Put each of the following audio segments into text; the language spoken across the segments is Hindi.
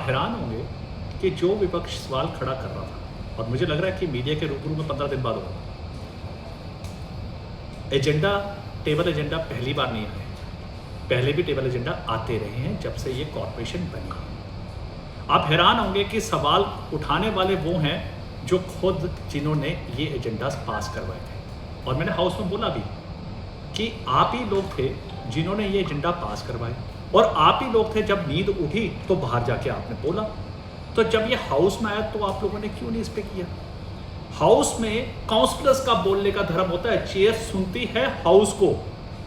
हैरान होंगे कि जो विपक्ष सवाल खड़ा कर रहा था, और मुझे लग रहा है कि मीडिया के रूबरू में 15 दिन बाद होगा, एजेंडा, टेबल एजेंडा पहली बार नहीं आए, पहले भी टेबल एजेंडा आते रहे हैं जब से ये कॉर्पोरेशन बनी। आप हैरान होंगे कि सवाल उठाने वाले वो हैं जो खुद जिन्होंने ये एजेंडा पास करवाए थे। और मैंने हाउस में बोला भी कि आप ही लोग थे जिन्होंने ये एजेंडा पास करवाए, और आप ही लोग थे जब नींद उठी तो बाहर जाके आपने बोला। तो जब ये हाउस में आया तो आप लोगों ने क्यों नहीं इस पर किया? हाउस में काउंसलर्स का बोलने का धर्म होता है, चेयर सुनती है हाउस को,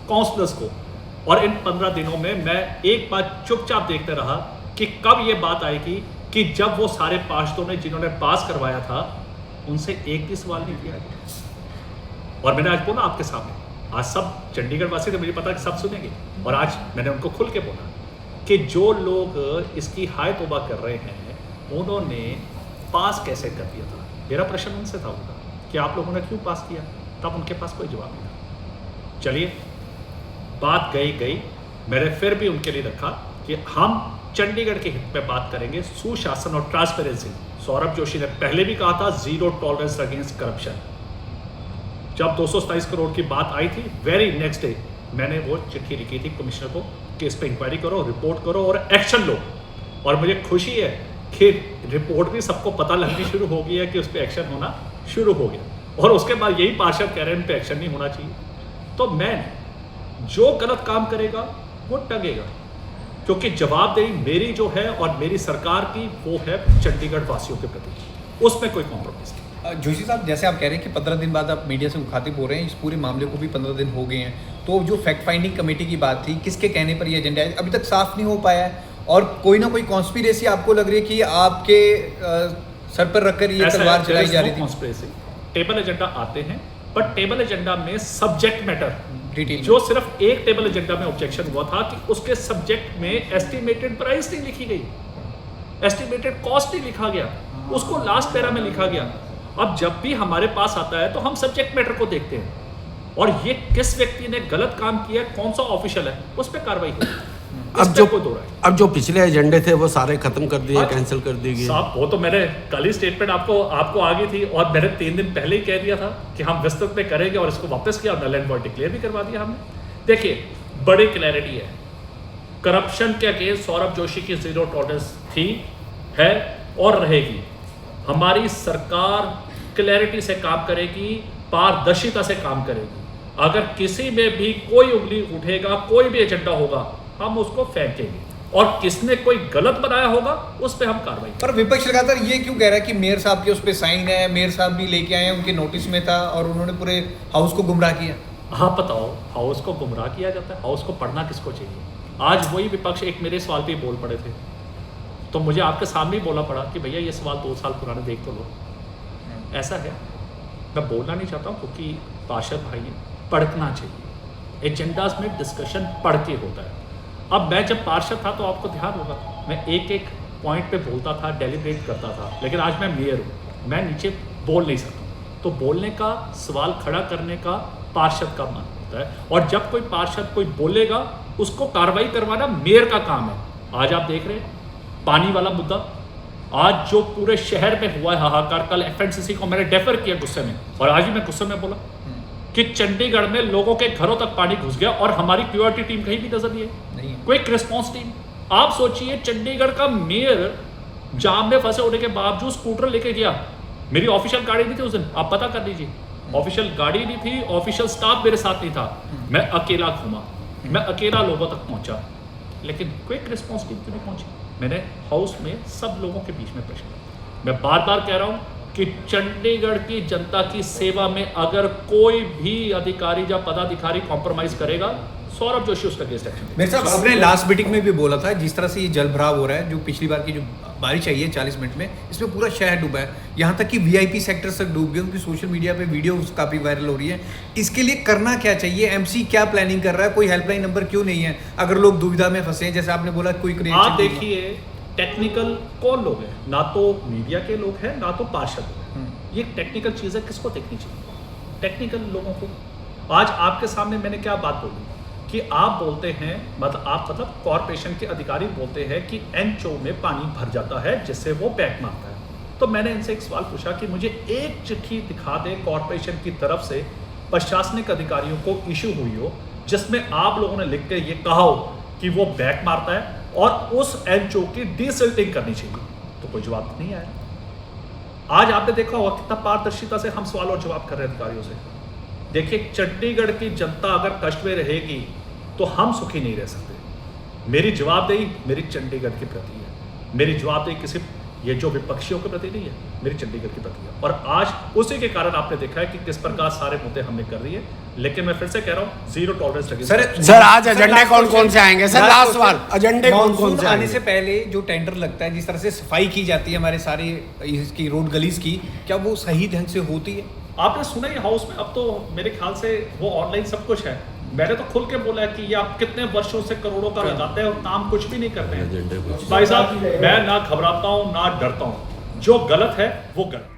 काउंसलर्स को। और इन 15 दिनों में मैं एक बात चुपचाप देखते रहा कि कब ये बात आएगी कि जब वो सारे पार्षदों ने जिन्होंने पास करवाया था उनसे एक भी सवाल नहीं किया गया। और मैंने आज बोला आपके सामने, आज सब चंडीगढ़ वासी थे, मुझे पता कि सब सुनेंगे, और आज मैंने उनको खुल के बोला कि जो लोग इसकी हाय तौबा कर रहे हैं उन्होंने पास कैसे कर दिया था। मेरा प्रश्न उनसे था उनका कि आप लोगों ने क्यों पास किया, तब उनके पास कोई जवाब नहीं था। चलिए, बात गई, मैंने फिर भी उनके लिए रखा कि हम चंडीगढ़ के हित में बात करेंगे, सुशासन और ट्रांसपेरेंसी। सौरभ जोशी ने पहले भी कहा था जीरो टॉलरेंस अगेंस्ट करप्शन। जब 227 करोड़ की बात आई थी, वेरी नेक्स्ट डे मैंने वो चिट्ठी लिखी थी कमिश्नर को कि इस पर इंक्वायरी करो, रिपोर्ट करो और एक्शन लो। और मुझे खुशी है कि रिपोर्ट भी सबको पता लगनी शुरू हो गई है कि उस पर एक्शन होना शुरू हो गया, और उसके बाद यही पार्षद कह रहे हैं इन पर एक्शन नहीं होना चाहिए। तो मैं जो गलत काम करेगा वो टंगेगा, क्योंकि जवाबदेही मेरी जो है और मेरी सरकार की वो है चंडीगढ़ वासियों के प्रति, उसमें कोई कॉम्प्रोमाइज नहीं। जोशी साहब, जैसे आप कह रहे हैं कि 15 दिन बाद आप मीडिया से मुखातिब हो रहे हैं, इस पूरे मामले को भी 15 दिन हो गए हैं, तो जो फैक्ट फाइंडिंग कमेटी की बात थी, किसके कहने पर ये एजेंडा है, अभी तक साफ नहीं हो पाया है, और कोई ना कोई कॉन्स्पिरेसी आपको लग रही है कि आपके सर पर रखकर ये तलवार चलाई जा रही थी? कॉन्स्पिरेसी, टेबल एजेंडा आते हैं, बट टेबल एजेंडा में सब्जेक्ट मैटर डिटेल, जो सिर्फ एक टेबल एजेंडा में ऑब्जेक्शन हुआ था कि उसके सब्जेक्ट में एस्टिमेटेड प्राइस नहीं लिखी गई, एस्टिमेटेड कॉस्ट नहीं लिखा गया, उसको लास्ट पैरा में लिखा गया। अब जब भी हमारे पास आता है तो हम सब्जेक्ट मैटर को देखते हैं, और ये किस व्यक्ति ने गलत काम किया, कौन सा ऑफिशियल है, उस पर कार्रवाई होगी। अब जो पिछले एजेंडे थे वो सारे खत्म कर दिए, कैंसिल कर दिए गए साहब। वो तो मैंने कल ही स्टेटमेंट आपको आ गई थी, और मैंने 3 दिन पहले ही कह दिया था कि हम विस्तृत में करेंगे, और इसको वापस किया और नल एंड वॉइड डिक्लेयर भी करवा दिया हमने। देखिए, बड़ी क्लैरिटी है, करप्शन के अगेंस्ट सौरभ जोशी की जीरो टॉलरेंस थी, है और रहेगी। हमारी सरकार क्लैरिटी से काम करेगी, पारदर्शिता से काम करेगी। अगर किसी में भी कोई उंगली उठेगा, कोई भी एजेंडा होगा, हम उसको फेंकेंगे, और किसने कोई गलत बनाया होगा उस पर हम कार्रवाई। पर विपक्ष लगातार ये क्यों कह रहा है कि मेयर साहब के उस पर साइन है, मेयर साहब भी लेके आए हैं, उनके नोटिस में था, और उन्होंने पूरे हाउस को गुमराह किया? हाँ, बताओ, हाउस को गुमराह किया जाता है? हाउस को पढ़ना किसको चाहिए? आज वही विपक्ष एक मेरे सवाल पे बोल पड़े थे, तो मुझे आपके सामने ही बोलना पड़ा कि भैया ये सवाल 2 साल पुराने देख तो लो। ऐसा है, मैं बोलना नहीं चाहता हूँ क्योंकि पार्षद भाई हैं, पढ़ना चाहिए, एजेंडाज में डिस्कशन पढ़ के होता है। अब मैं जब पार्षद था तो आपको ध्यान होगा, मैं एक एक पॉइंट पे बोलता था, डेलिब्रेट करता था, लेकिन आज मैं मेयर हूँ, मैं नीचे बोल नहीं सकता। तो बोलने का, सवाल खड़ा करने का पार्षद का मन होता है, और जब कोई पार्षद कोई बोलेगा उसको कार्रवाई करवाना मेयर का काम है। आज आप देख रहे हैं पानी वाला मुद्दा, आज जो पूरे शहर में हुआ है हाहाकार, कल एफएनसीसी को मैंने डेफर किया गुस्से में, और आज ही मैं गुस्से में बोला कि चंडीगढ़ में लोगों के घरों तक पानी घुस गया, और हमारी क्यूआरटी टीम कहीं भी नजर नहीं है, क्विक रिस्पॉन्स टीम। आप सोचिए, चंडीगढ़ का मेयर जाम में फंसे होने के बावजूद स्कूटर लेके गया। मेरी ऑफिशियल गाड़ी नहीं थी उस दिन, आप पता कर लीजिए, ऑफिशियल गाड़ी नहीं थी, ऑफिशियल स्टाफ मेरे साथ नहीं था, मैं अकेला घूमा, मैं अकेला लोगों तक पहुंचा, लेकिन क्विक रिस्पॉन्स टीम क्यों नहीं पहुंची? मैंने हाउस में सब लोगों के बीच में प्रश्न, मैं बार बार कह रहा हूं कि चंडीगढ़ की जनता की सेवा में अगर कोई भी अधिकारी या पदाधिकारी कॉम्प्रोमाइज करेगा, सौरभ जोशी उसका अगेंस्ट एक्शन। मेरे साहब, आपने लास्ट मीटिंग में भी बोला था, जिस तरह से ये जल भराव हो रहा है, जो पिछली बार की जो बारिश आई है 40 मिनट में, इसमें पूरा शहर डूबा है, यहाँ तक कि वीआईपी सेक्टर तक डूब गए, उनकी सोशल मीडिया पे वीडियोस काफ़ी वायरल हो रही है। इसके लिए करना क्या चाहिए? एमसी क्या प्लानिंग कर रहा है? कोई हेल्पलाइन नंबर क्यों नहीं है अगर लोग दुविधा में फंसे हैं? जैसे आपने बोला कोई क्रिएट। आप देखिए, टेक्निकल कौन लोग हैं? ना तो मीडिया के लोग हैं, ना तो पार्षद। ये टेक्निकल चीज़ें किसको देखनी चाहिए? टेक्निकल लोगों को। आज आपके सामने मैंने क्या बात बोली कि आप बोलते हैं मतलब कॉर्पोरेशन के अधिकारी बोलते हैं कि एनचो में पानी भर जाता है जिससे वो बैक मारता है। तो मैंने इनसे एक सवाल पूछा कि मुझे एक चिट्ठी दिखा दे कॉर्पोरेशन की तरफ से प्रशासनिक अधिकारियों को इशू हुई हो जिसमें आप लोगों ने लिख के ये कहा हो कि वो बैक मारता है और उस एनचो की डीसिल्टिंग करनी चाहिए। तो कोई जवाब नहीं आया। आज आपने देखा होगा कितना पारदर्शिता से हम सवाल और जवाब कर रहे हैं अधिकारियों से। देखिए, चंडीगढ़ की जनता अगर कष्ट में रहेगी तो हम सुखी नहीं रह सकते। मेरी जवाबदेही मेरी चंडीगढ़ के प्रति है, मेरी जवाबदेही किसी ये जो विपक्षियों के प्रति नहीं है, मेरी चंडीगढ़ के प्रति है। और आज उसी के कारण आपने देखा है कि किस प्रकार सारे मुद्दे हमने कर दिए। लेकिन मैं फिर से कह रहा हूँ, जीरो टॉलरेंस लगी। सर आज एजेंडे कौन से आएंगे सर? लास्ट सवाल, एजेंडे कौन से आने से पहले जो टेंडर लगता है, जिस तरह से सफाई की जाती है हमारे सारी इसकी रोड गलीज की, क्या वो सही ढंग से होती है? आपने सुना ही हाउस में, अब तो मेरे ख्याल से वो ऑनलाइन सब कुछ है। मैंने तो खुल के बोला है कि ये आप कितने वर्षों से करोड़ों का लगाते हैं और काम कुछ भी नहीं करते हैं। भाई साहब, मैं ना घबराता हूँ ना डरता हूँ, जो गलत है वो गलत।